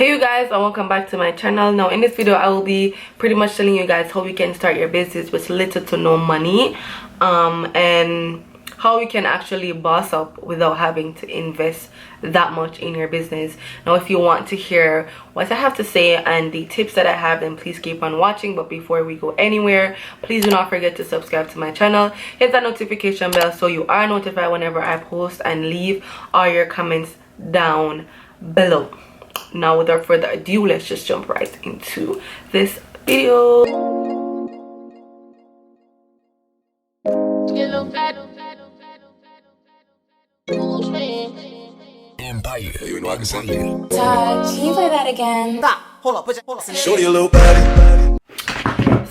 Hey you guys, and welcome back to my channel. Now in this video I will be pretty much telling you guys how you can start your business with little to no money, and how you can actually boss up without having to invest that much in your business. Now if you want to hear what I have to say and the tips that I have, then please keep on watching. But before we go anywhere, please do not forget to subscribe to my channel, hit that notification bell so you are notified whenever I post, and leave all your comments down below. Now without further ado, let's just jump right into this video. Empire, you know I can send you. Can you play that again? Stop. Hold up. Show you a little body.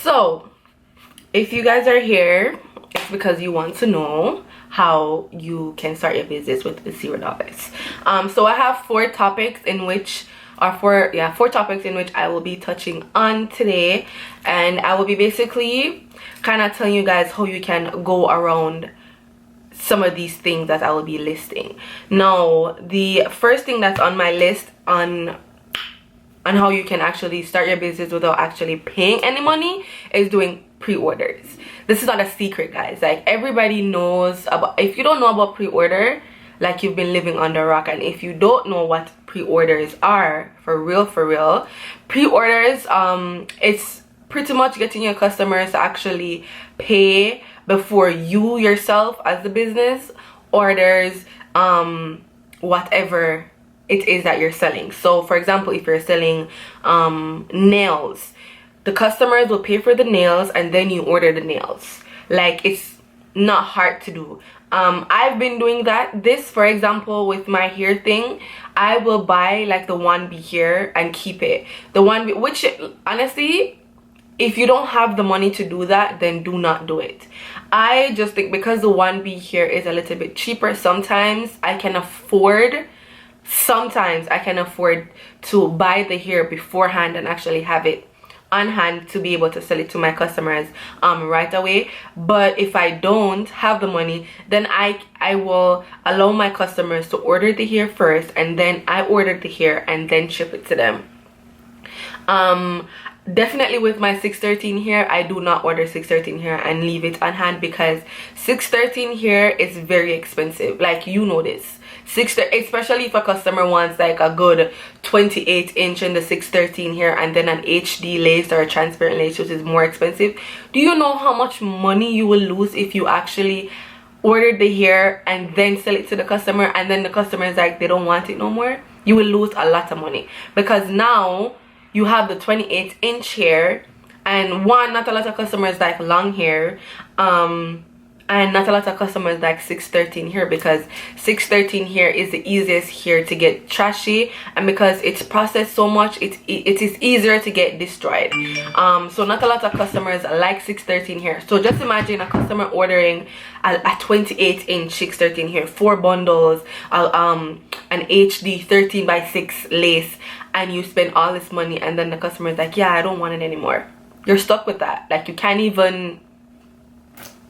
So if you guys are here, it's because you want to know how you can start your business with $0. So I have four topics in which I will be touching on today, and I will be basically kind of telling you guys how you can go around some of these things that I will be listing. Now the first thing that's on my list on how you can actually start your business without actually paying any money is doing pre-orders. This is not a secret, guys. Like, everybody knows about. If you don't know about pre-order, like, you've been living under a rock. And if you don't know what pre-orders are, for real, pre-orders, it's pretty much getting your customers to actually pay before you yourself as the business orders whatever it is that you're selling. So for example, if you're selling nails, the customers will pay for the nails and then you order the nails. Like, it's not hard to do. I've been doing that. This, for example, with my hair thing, I will buy like the 1B hair and keep it. The 1B, which honestly, if you don't have the money to do that, then do not do it. I just think because the 1B hair is a little bit cheaper, sometimes I can afford to buy the hair beforehand and actually have it on hand to be able to sell it to my customers right away. But if I don't have the money, then I will allow my customers to order the hair first, and then I order the hair and then ship it to them. Definitely with my 613 hair, I do not order 613 hair and leave it on hand, because 613 hair is very expensive. Like, you know this. Especially if a customer wants like a good 28-inch in the 613 hair and then an HD lace or a transparent lace, which is more expensive. Do you know how much money you will lose if you actually order the hair and then sell it to the customer, and then the customer is like, they don't want it no more? You will lose a lot of money, because now you have the 28-inch hair, and one, not a lot of customers like long hair, and not a lot of customers like 613 hair, because 613 hair is the easiest hair to get trashy, and because it's processed so much, it is easier to get destroyed. So not a lot of customers like 613 hair. So just imagine a customer ordering a 28-inch 613 hair, 4 bundles, an HD 13x6 lace, and you spend all this money, and then the customer is like, yeah, I don't want it anymore. You're stuck with that. Like, you can't even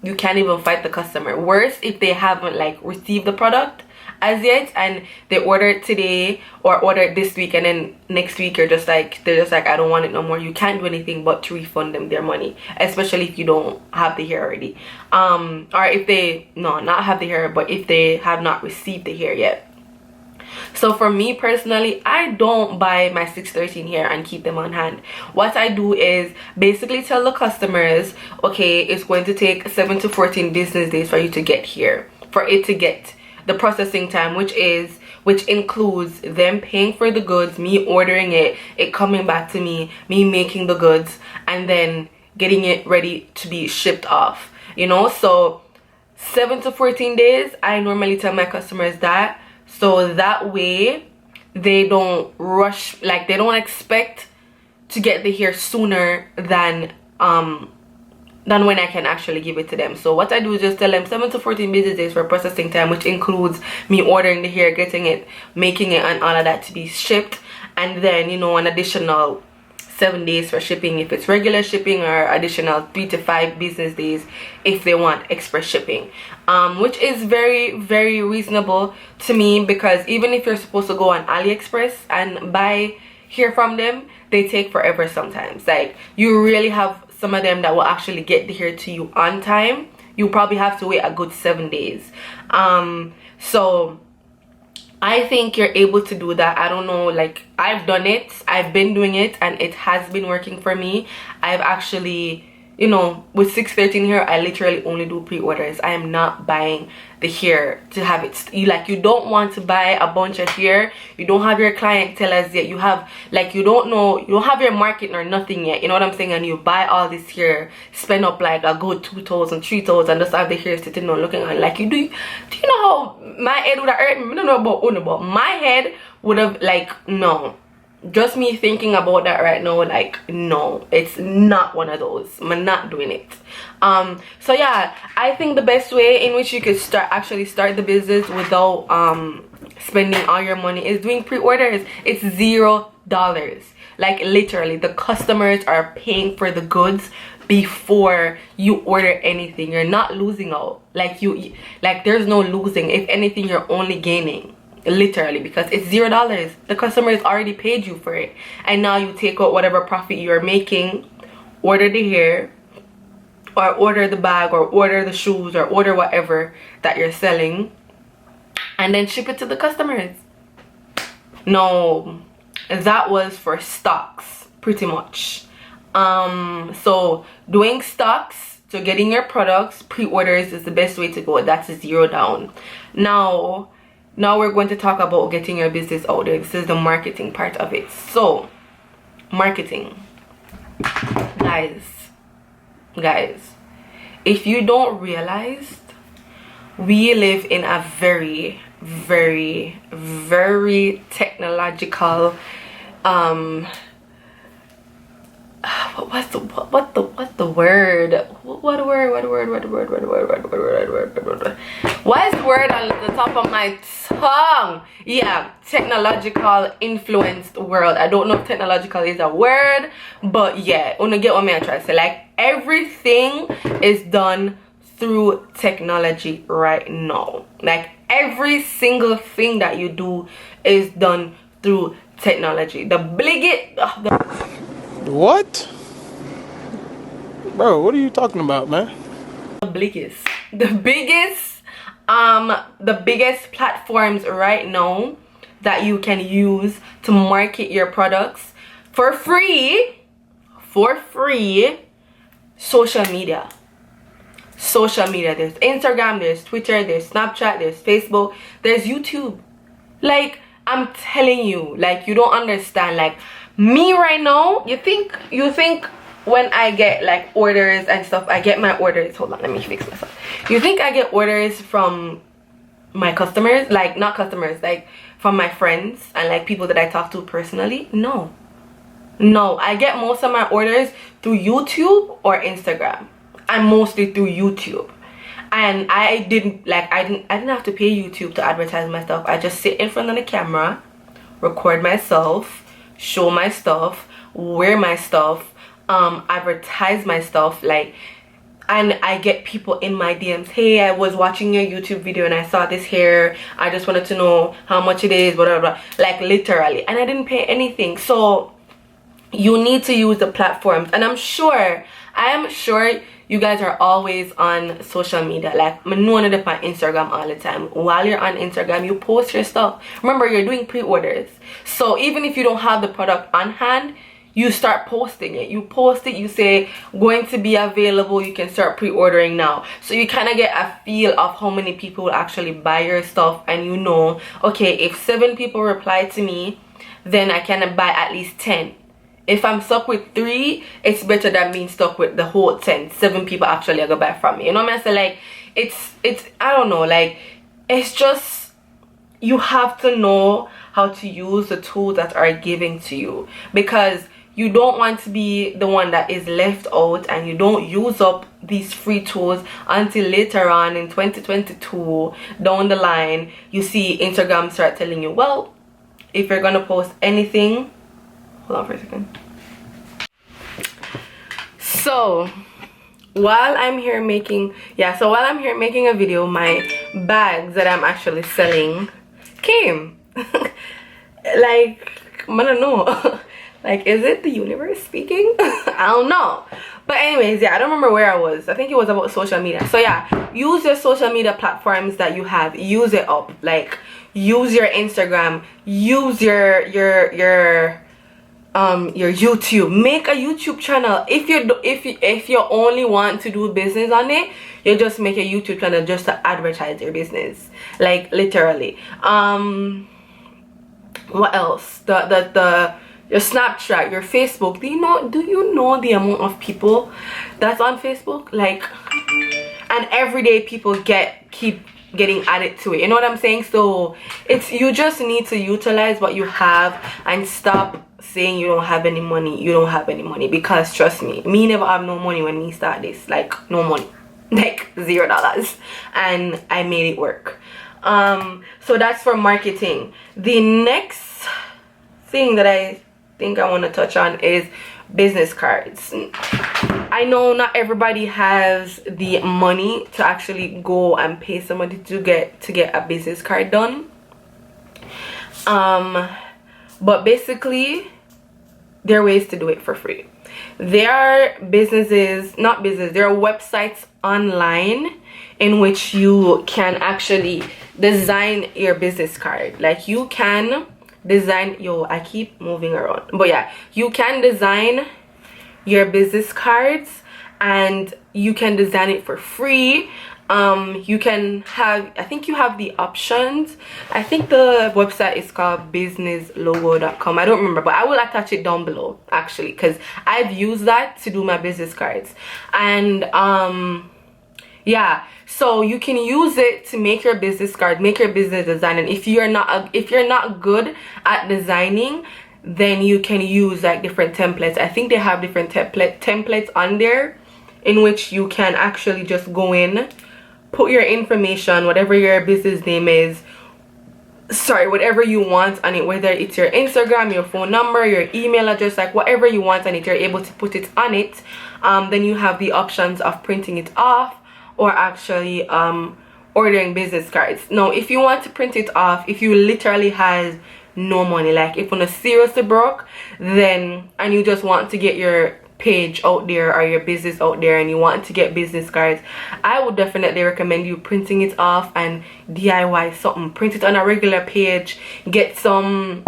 fight the customer. Worse, if they haven't like received the product as yet, and they order it today or order it this week, and then next week they're just like, I don't want it no more. You can't do anything but to refund them their money, especially if you don't have the hair already, or if they not have the hair, but if they have not received the hair yet. So for me personally, I don't buy my 613 hair and keep them on hand. What I do is basically tell the customers, okay, it's going to take 7 to 14 business days for you to get here, for it to get the processing time, which includes them paying for the goods, me ordering it coming back to me making the goods, and then getting it ready to be shipped off, you know. So 7 to 14 days, I normally tell my customers that, so that way they don't rush, like they don't expect to get the hair sooner than when I can actually give it to them. So what I do is just tell them 7 to 14 business days for processing time, which includes me ordering the hair, getting it, making it, and all of that to be shipped, and then, you know, an additional 7 days for shipping if it's regular shipping, or additional 3 to 5 business days if they want express shipping, which is very reasonable to me, because even if you're supposed to go on AliExpress and buy hear from them, they take forever sometimes. Like, you really have some of them that will actually get the hair to you on time. You probably have to wait a good 7 days. So I think you're able to do that. I don't know, like, I've done it, I've been doing it, and it has been working for me. I've actually, you know, with 613 hair, I literally only do pre-orders. I am not buying the hair to have it. You don't want to buy a bunch of hair. You don't have your clientele as yet. You have, like, you don't have your market or nothing yet. You know what I'm saying? And you buy all this hair, spend up like a good 2,000, 3,000, and just have the hair sitting on looking on. Like, do you know how my head would have hurt me? I don't know about Uno, but my head would have, like, no. Just me thinking about that right now, like, no, it's not one of those. I'm not doing it. So yeah, I think the best way in which you could actually start the business without spending all your money is doing pre-orders. It's $0. Like, literally, the customers are paying for the goods before you order anything. You're not losing out. Like, there's no losing. If anything, you're only gaining. Literally, because it's $0. The customer has already paid you for it, and now you take out whatever profit you're making, order the hair, or order the bag, or order the shoes, or order whatever that you're selling, and then ship it to the customers. No, that was for stocks, pretty much. So doing stocks, so getting your products, pre-orders is the best way to go. That's $0 down. Now we're going to talk about getting your business out there. This is the marketing part of it. So, marketing. Guys, if you don't realize, we live in a very, very, very technological what's the word on the top of my tongue? Yeah, technological influenced world. I don't know if technological is a word, but yeah, wanna get what I'm trying to say. Like, everything is done through technology right now. Like, every single thing that you do is done through technology. What? Bro, what are you talking about, man? The biggest platforms right now that you can use to market your products for free, social media. There's Instagram, there's Twitter, there's Snapchat, there's Facebook, there's YouTube. Like, I'm telling you, like, you don't understand. Like, me right now, you think when I get like orders and stuff, I get my orders, hold on, let me fix myself. You think I get orders from my customers? Like, not customers, like from my friends and like people that I talk to personally? No, I get most of my orders through YouTube or Instagram. I'm mostly through YouTube. And I didn't have to pay YouTube to advertise my stuff. I just sit in front of the camera, record myself, show my stuff, wear my stuff, advertise my stuff, like, and I get people in my DMs. Hey, I was watching your YouTube video and I saw this hair. I just wanted to know how much it is, blah, blah, blah. Like, literally. And I didn't pay anything. So you need to use the platforms. And I am sure you guys are always on social media. Like, I'm known it on Instagram all the time. While you're on Instagram, you post your stuff. Remember, you're doing pre-orders. So even if you don't have the product on hand, you start posting it. You post it, you say, going to be available, you can start pre-ordering now. So you kind of get a feel of how many people will actually buy your stuff. And you know, okay, if 7 people reply to me, then I can buy at least 10. If I'm stuck with 3, it's better than being stuck with the whole 10. 7 people actually are gonna buy from me. You know what I'm saying? Like, it's I don't know, like, it's just, you have to know how to use the tools that are given to you, because you don't want to be the one that is left out and you don't use up these free tools until later on in 2022 down the line. You see Instagram start telling you, well, if you're gonna post anything, hold on for a second. So while I'm here making a video, my bags that I'm actually selling came. Like, I don't know. Like, is it the universe speaking? I don't know. But anyways, yeah, I don't remember where I was. I think it was about social media. So yeah, use your social media platforms that you have. Use it up. Like, use your Instagram. Use your YouTube. Make a YouTube channel. If you only want to do business on it, you just make a YouTube channel just to advertise your business. Like, literally. What else? Your Snapchat, your Facebook. Do you know the amount of people that's on Facebook? Like, and every day people keep getting added to it. You know what I'm saying? So you just need to utilize what you have and stop saying you don't have any money. You don't have any money, because trust me never have no money when we start this. Like, no money. Like, $0, and I made it work. So that's for marketing. The next thing that I think I want to touch on is business cards. I know not everybody has the money to actually go and pay somebody to get a business card done, but basically there are ways to do it for free. There are there are websites online in which you can actually design your business card. Like, you can design I keep moving around, but yeah, you can design your business cards, and you can design it for free. You can have, I think you have the options. I think the website is called businesslogo.com. I don't remember, but I will attach it down below actually, because I've used that to do my business cards. And yeah, so you can use it to make your business card, make your business design. And if you're not good at designing, then you can use like different templates. I think they have different templates on there in which you can actually just go in, put your information, whatever your business name is, whatever you want on it, whether it's your Instagram, your phone number, your email address, like whatever you want on it, you're able to put it on it. Then you have the options of printing it off, or actually ordering business cards. Now, if you want to print it off, if you literally has no money, like if you're seriously broke, then, and you just want to get your page out there or your business out there, and you want to get business cards, I would definitely recommend you printing it off and DIY something. Print it on a regular page, get some,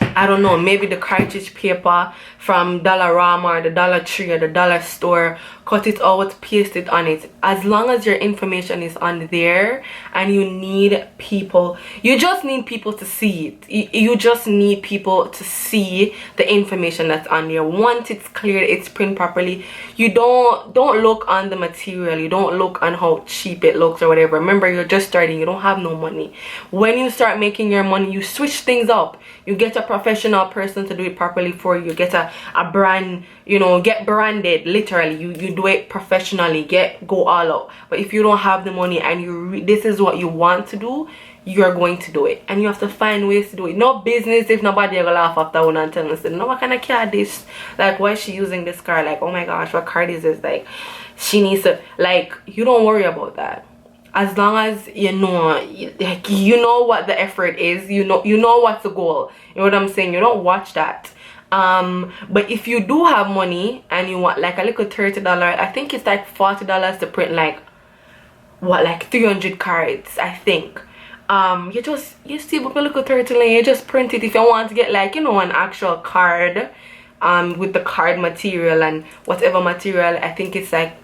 I don't know, maybe the cartridge paper from Dollarama or the Dollar Tree or the dollar store, cut it out, paste it on it. As long as your information is on there, and you need people, you just need people to see it. You just need people to see the information that's on there. Once it's cleared, it's printed properly, you don't look on the material, you don't look on how cheap it looks or whatever. Remember, you're just starting, you don't have no money. When you start making your money, you switch things up. You get a professional person to do it properly for you. Get a brand, you know, get branded. Literally, you do it professionally, go all out. But if you don't have the money and this is what you want to do, you're going to do it, and you have to find ways to do it. No business if nobody ever laugh after one and tell me, no, what kind of card this, like, why is she using this card, like, oh my gosh, what card is this, like, she needs to, like, you don't worry about that. As long as you know what the effort is, you know what's the goal, you know what I'm saying. You don't watch that. But if you do have money and you want like a little $30, I think it's like $40 to print like what, like 300 cards, I think. You see with a little 30, you just print it. If you want to get like, you know, an actual card with the card material and whatever material, I think it's like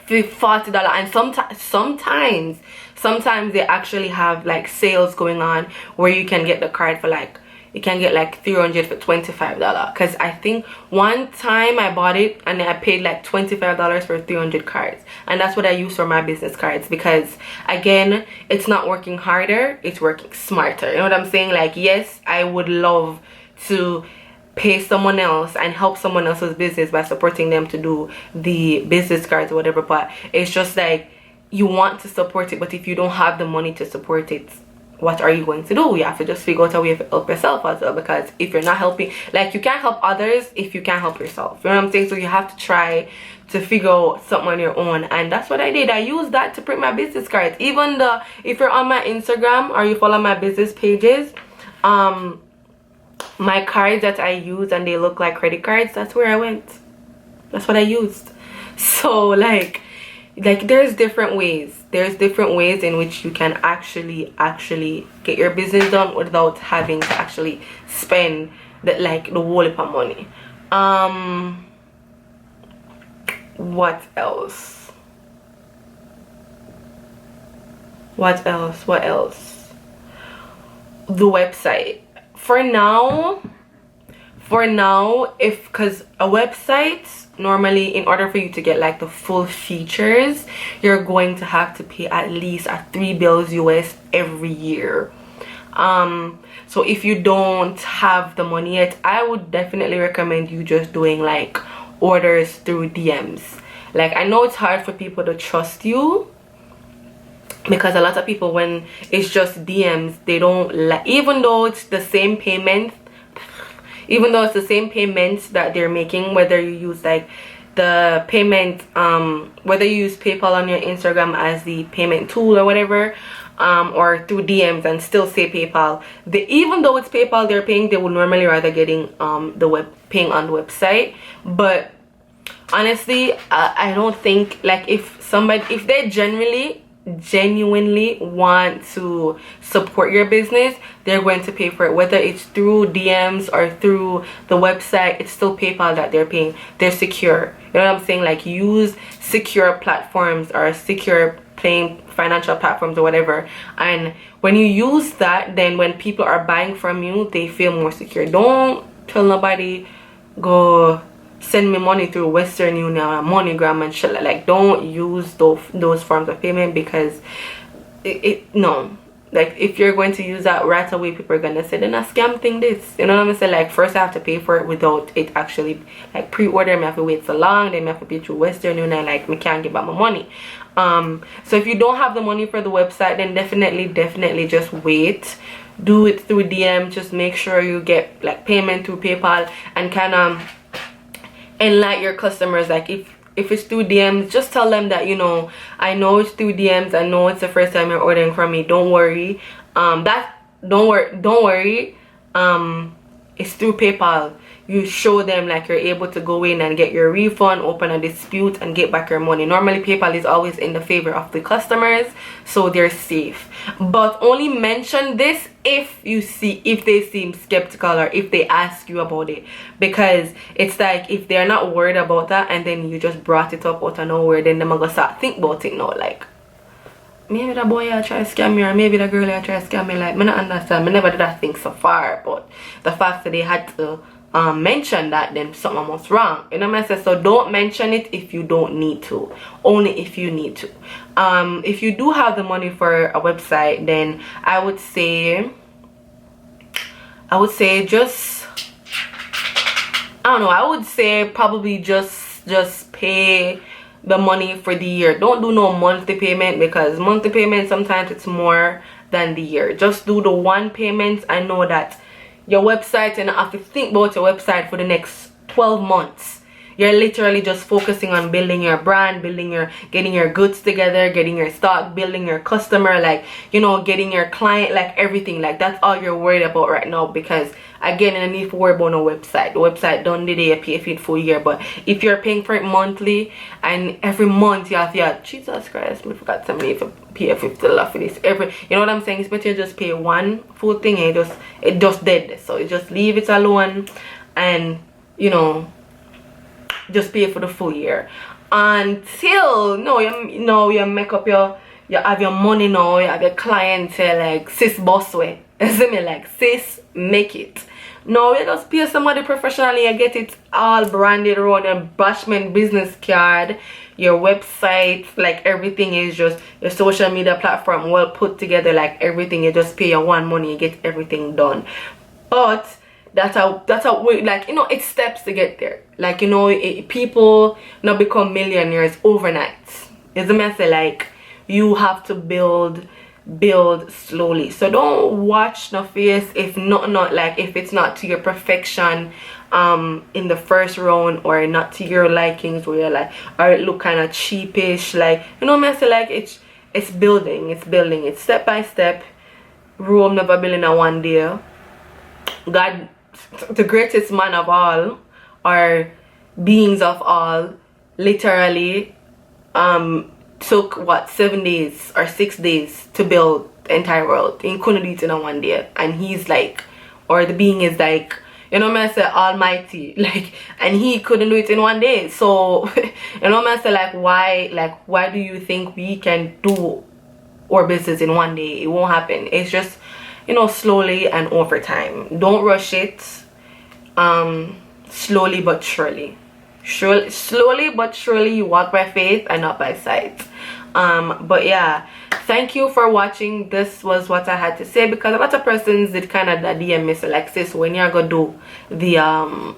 $40. And sometimes they actually have like sales going on where you can get the card for like, you can get like 300 for $25. Because I think one time I bought it and I paid like $25 for 300 cards, and that's what I use for my business cards. Because again, it's not working harder, it's working smarter. You know what I'm saying? Like, yes, I would love to pay someone else and help someone else's business by supporting them to do the business cards or whatever, but it's just like you want to support it, but if you don't have the money to support it, what are you going to do? You have to just figure out a way to help yourself as well, because if you're not helping, like, you can't help others if you can't help yourself, you know what I'm saying? So you have to try to figure out something on your own, and that's what I did. I used that to print my business cards. Even if you're on my Instagram or you follow my business pages, my cards that I use and they look like credit cards, that's where I went. That's what I used. So like there's different ways in which you can actually get your business done without having to actually spend the whole heap of money. What else? The website. For now, because a website, normally in order for you to get like the full features, you're going to have to pay at least at $3 US every year. So if you don't have the money yet, I would definitely recommend you just doing like orders through DMs. Like, I know it's hard for people to trust you, because a lot of people, when it's just DMs, they don't like, even though it's the same payment that they're making, whether you use like the payment, whether you use PayPal on your Instagram as the payment tool or whatever, or through DMs and still say PayPal, even though it's PayPal they're paying, they would normally rather getting paying on the website. But honestly, I don't think, like, if they genuinely want to support your business, they're going to pay for it, whether it's through DMs or through the website. It's still PayPal that they're paying. They're secure, you know what I'm saying? Like, use secure platforms or secure paying financial platforms or whatever, and when you use that, then when people are buying from you, they feel more secure. Don't tell nobody go send me money through Western Union or MoneyGram and shit. Like, don't use those forms of payment, because no, like, if you're going to use that right away, people are gonna say, then a scam thing this, you know what I'm saying? Like, first I have to pay for it without it actually, like, pre-order, me have to wait so long, then me have to pay through Western Union, like, me can't get back my money. So if you don't have the money for the website, then definitely just wait. Do it through DM. Just make sure you get like payment through PayPal, and kind of enlighten your customers. Like, if it's through DMs, just tell them that, you know, I know it's through DMs, I know it's the first time you're ordering from me, don't worry, don't worry, it's through PayPal. You show them like you're able to go in and get your refund, open a dispute, and get back your money. Normally PayPal is always in the favor of the customers, so they're safe. But only mention this if they seem skeptical, or if they ask you about it, because it's like, if they're not worried about that and then you just brought it up out of nowhere, then they're gonna start think about it now, like, maybe the boy I try to scam me, or maybe the girl I try to scam me. Like, me not understand, me never did that thing so far, but the fact that they had to mention that, then something was wrong, you know what I mean? So don't mention it if you don't need to, only if you need to. If you do have the money for a website, then I would say just, I don't know, I would say probably just pay the money for the year. Don't do no monthly payment, because monthly payment sometimes it's more than the year. Just do the one payment. I know that your website, and have to think about your website for the next 12 months. You're literally just focusing on building your brand, getting your goods together, getting your stock, building your customer, like, you know, getting your client, like, everything. Like, that's all you're worried about right now, because again, you don't need to worry about no website. The website done the day you pay for it full year. But if you're paying for it monthly, and every month you have to, Jesus Christ, I forgot to pay $50 for this. You know what I'm saying? It's better just pay one full thing, and it just dead. So you just leave it alone, and, you know, just pay for the full year until you make up you have your money now, you have your clientele, like, sis boss way. See me, like, sis make it. No, you just pay somebody professionally and get it all branded around your Bashman business card, your website, like, everything is just your social media platform well put together, like, everything. You just pay your one money, you get everything done. But that's how we, like, you know, it's steps to get there. Like, you know, people not become millionaires overnight. It's a mess. Like, you have to build slowly. So don't watch no face if if it's not to your perfection in the first round, or not to your likings, where you're like, or it look kind of cheapish. Like, you know, mess. Like, it's building, it's step by step. Rome never built in a one day. God the greatest man of all, or beings of all, literally took what, 7 days or 6 days to build the entire world. He couldn't do it in a one day, and he's like, or the being is like, you know me I say, almighty, like, and he couldn't do it in one day. So you know me I say, like, why do you think we can do our business in one day? It won't happen. It's just, you know, slowly and over time. Don't rush it. Slowly but surely. Slowly but surely, you walk by faith and not by sight. But yeah, thank you for watching. This was what I had to say, because a lot of persons did kind of DM me, Assalaxx, when you're gonna do the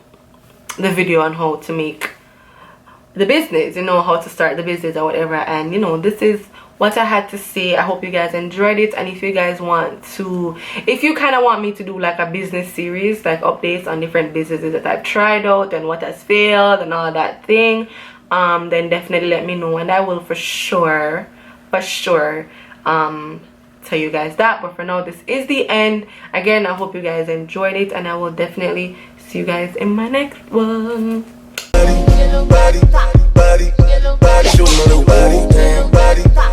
video on how to make the business, you know, how to start the business or whatever. And you know, this is what I had to say. I hope you guys enjoyed it, and if you guys want to, if you kind of want me to do like a business series, like updates on different businesses that I've tried out and what has failed and all that thing, then definitely let me know, and I will for sure tell you guys that. But for now, this is the end. Again, I hope you guys enjoyed it, and I will definitely see you guys in my next one. Body, body, body, body, body, body, body, body, body,